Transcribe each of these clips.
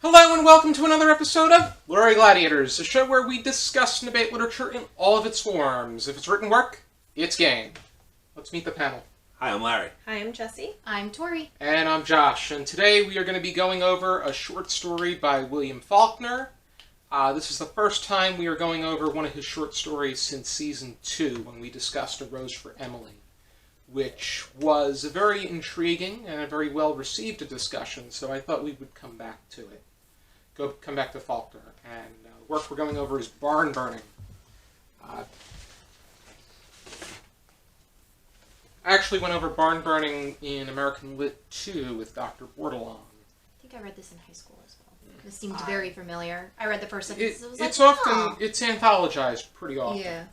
Hello and welcome to another episode of Gladiators, a show where we discuss and debate literature in all of its forms. If it's written work, it's game. Let's meet the panel. Hi, I'm Larry. Hi, I'm Jesi. I'm Tori. And I'm Josh, and today we are going to be going over a short story by William Faulkner. This is the first time we are going over one of his short stories since Season 2, when we discussed A Rose for Emily, which was a very intriguing and a very well-received discussion, so I thought we would come back to it. Come back to Faulkner, and the work we're going over is Barn Burning. I actually went over Barn Burning in American Lit 2 with Dr. Bordelon. I think I read this in high school as well. This seemed very familiar. I read the first sentence. It's anthologized pretty often. Yeah.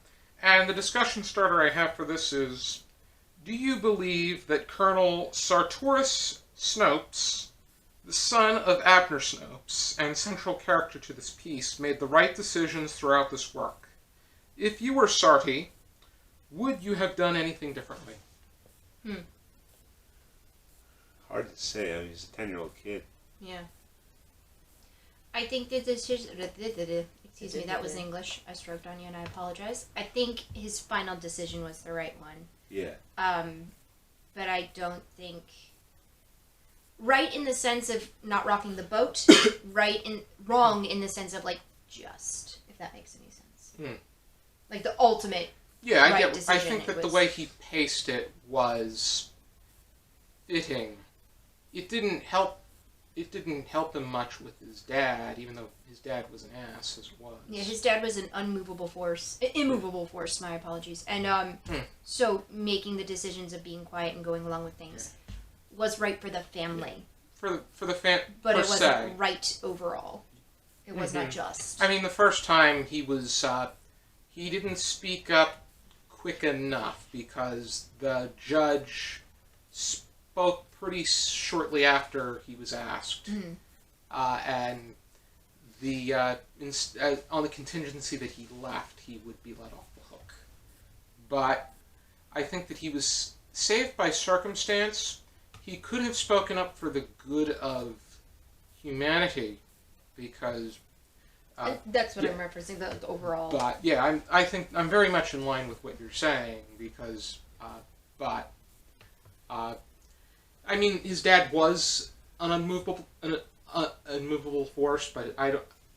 And the discussion starter I have for this is, do you believe that Colonel Sartorius Snopes, the son of Abner Snopes, and central character to this piece, made the right decisions throughout this work? If you were Sarty, would you have done anything differently? Hard to say. I mean, he's a 10-year-old kid. Yeah. I think the decision... Excuse me, that was English. I stroked on you and I apologize. I think his final decision was the right one. Yeah. But I don't think... Right in the sense of not rocking the boat, wrong in the sense of, just, if that makes any sense. Like the ultimate right decision. I think that the way he paced it was fitting. It didn't help him much with his dad, even though his dad was an ass, as it was. Yeah, his dad was an immovable force, my apologies. And so making the decisions of being quiet and going along with things was right for the family. For the family, but it wasn't right overall. It was not just. I mean, the first time he was, he didn't speak up quick enough because the judge spoke pretty shortly after he was asked, and on the contingency that he left, he would be let off the hook. But I think that he was saved by circumstance. He could have spoken up for the good of humanity, because... that's what I'm referencing, the overall... But, yeah, I think I'm very much in line with what you're saying, because... I mean, his dad was an unmovable force, but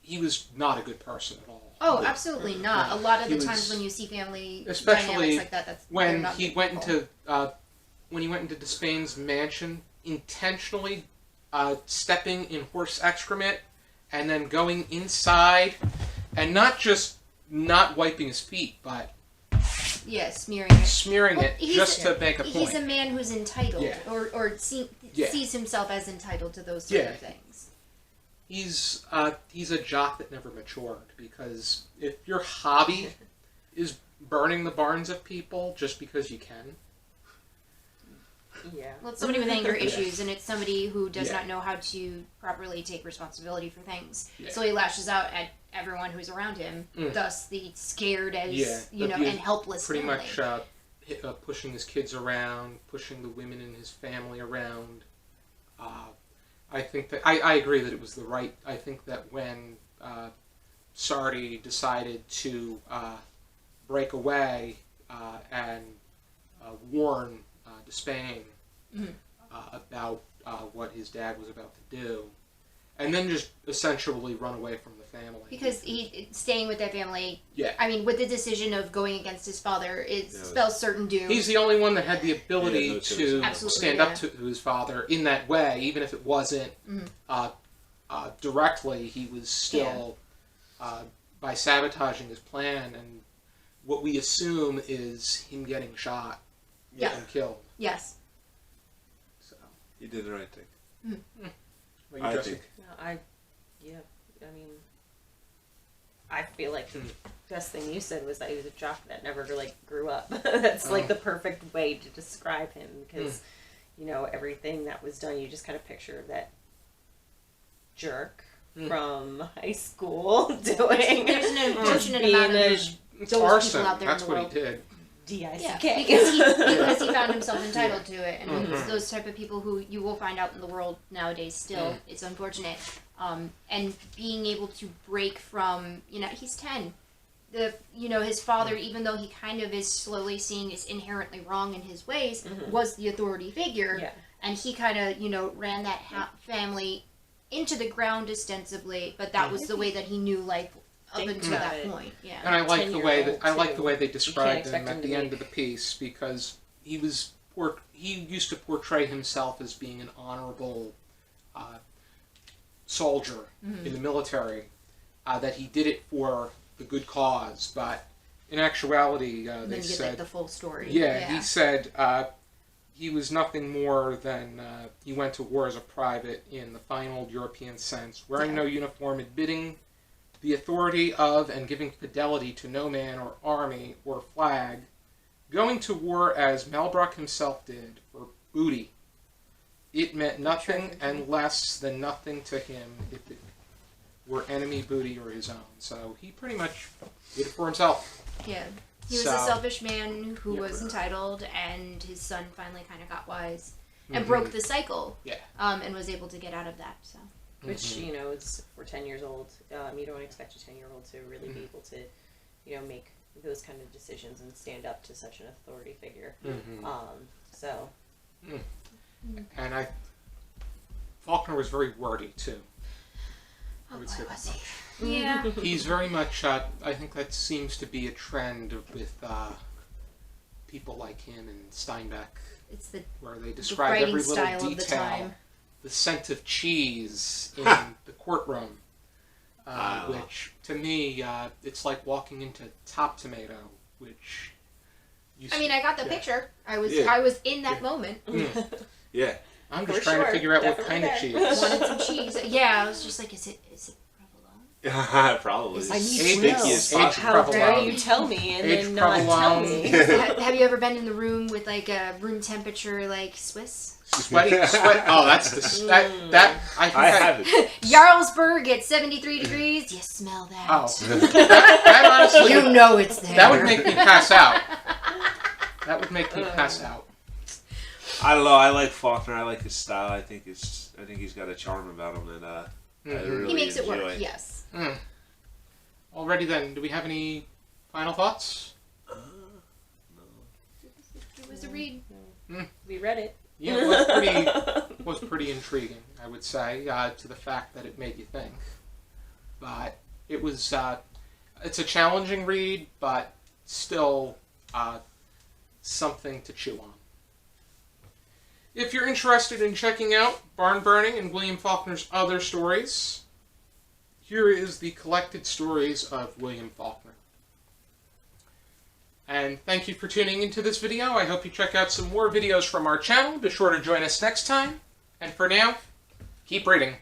he was not a good person at all. Oh, absolutely not. A lot of the times when you see family dynamics like that, that's when he went into Despain's mansion, intentionally stepping in horse excrement, and then going inside, and not just not wiping his feet, but smearing it. Smearing it just to make a point. He's a man who's entitled, or sees himself as entitled to those sort of things. He's a jock that never matured, because if your hobby is burning the barns of people just because you can... Yeah. Well, it's somebody with anger issues, and it's somebody who does not know how to properly take responsibility for things. Yeah. So he lashes out at everyone who's around him, thus the scared as, and helpless pretty family. Much pushing his kids around, pushing the women in his family around. I think that I agree that it was the right... I think that when Sarty decided to break away and warn Despain about what his dad was about to do, and then just essentially run away from the family. Because staying with that family, I mean, with the decision of going against his father, it spells certain doom. He's the only one that had the ability to stand up to his father in that way, even if it wasn't directly. He was still, by sabotaging his plan, and what we assume is him getting shot and killed. Yes. So he did the right thing. What you think? I mean, I feel like the best thing you said was that he was a jock that never grew up. That's the perfect way to describe him, because everything that was done, you just kind of picture that jerk from high school doing. There's an unfortunate amount of It's arson. That's what he did. D-I-C-K. Yeah, because he found himself entitled to it, and it's those type of people who you will find out in the world nowadays. Still, it's unfortunate, and being able to break from, he's 10. His father, even though he kind of is slowly seeing it's inherently wrong in his ways, was the authority figure, and he kind of ran that family into the ground ostensibly, but that was the way that he knew life up until that point. Yeah. And I like the way they described him at the end of the piece, because he used to portray himself as being an honorable soldier in the military, that he did it for the good cause, but in actuality, they said, like the full story. Yeah, he said he was nothing more than he went to war as a private in the fine old European sense, wearing no uniform, admitting the authority of and giving fidelity to no man or army or flag, going to war as Malbrook himself did for booty. It meant nothing and less than nothing to him if it were enemy booty or his own. So he pretty much did it for himself. Yeah. He was a selfish man who was entitled, and his son finally kind of got wise and broke the cycle. Yeah. And was able to get out of that. So. Which, is for 10 years old. You don't expect a 10-year-old to really be able to, make those kind of decisions and stand up to such an authority figure. And Faulkner was very wordy, too. I would say that much. Yeah. He's very much, I think that seems to be a trend with people like him and Steinbeck. It's where they describe every little detail. The scent of cheese in the courtroom, which to me, it's like walking into Top Tomato, which. I got the picture. I was in that moment. Yeah. I'm just trying to figure out what kind of cheese. Wanted some cheese. Yeah, I was just like, is it provolone? Probably. I need to know. How dare you tell me and then not tell me? Have you ever been in the room with like a room temperature like Swiss? Sweat. Oh, that's that. I haven't. Jarlsberg at 73 degrees. You smell that? Oh, that honestly, it's there. That would make me pass out. I don't know. I like Faulkner. I like his style. I think he's got a charm about him, and I really he makes it work. enjoy. Yes. Alrighty then. Do we have any final thoughts? No. It was a read. We read it. Yeah, it was pretty intriguing, I would say, to the fact that it made you think. But it was, it's a challenging read, but still something to chew on. If you're interested in checking out Barn Burning and William Faulkner's other stories, here is the collected stories of William Faulkner. And thank you for tuning into this video. I hope you check out some more videos from our channel. Be sure to join us next time. And for now, keep reading.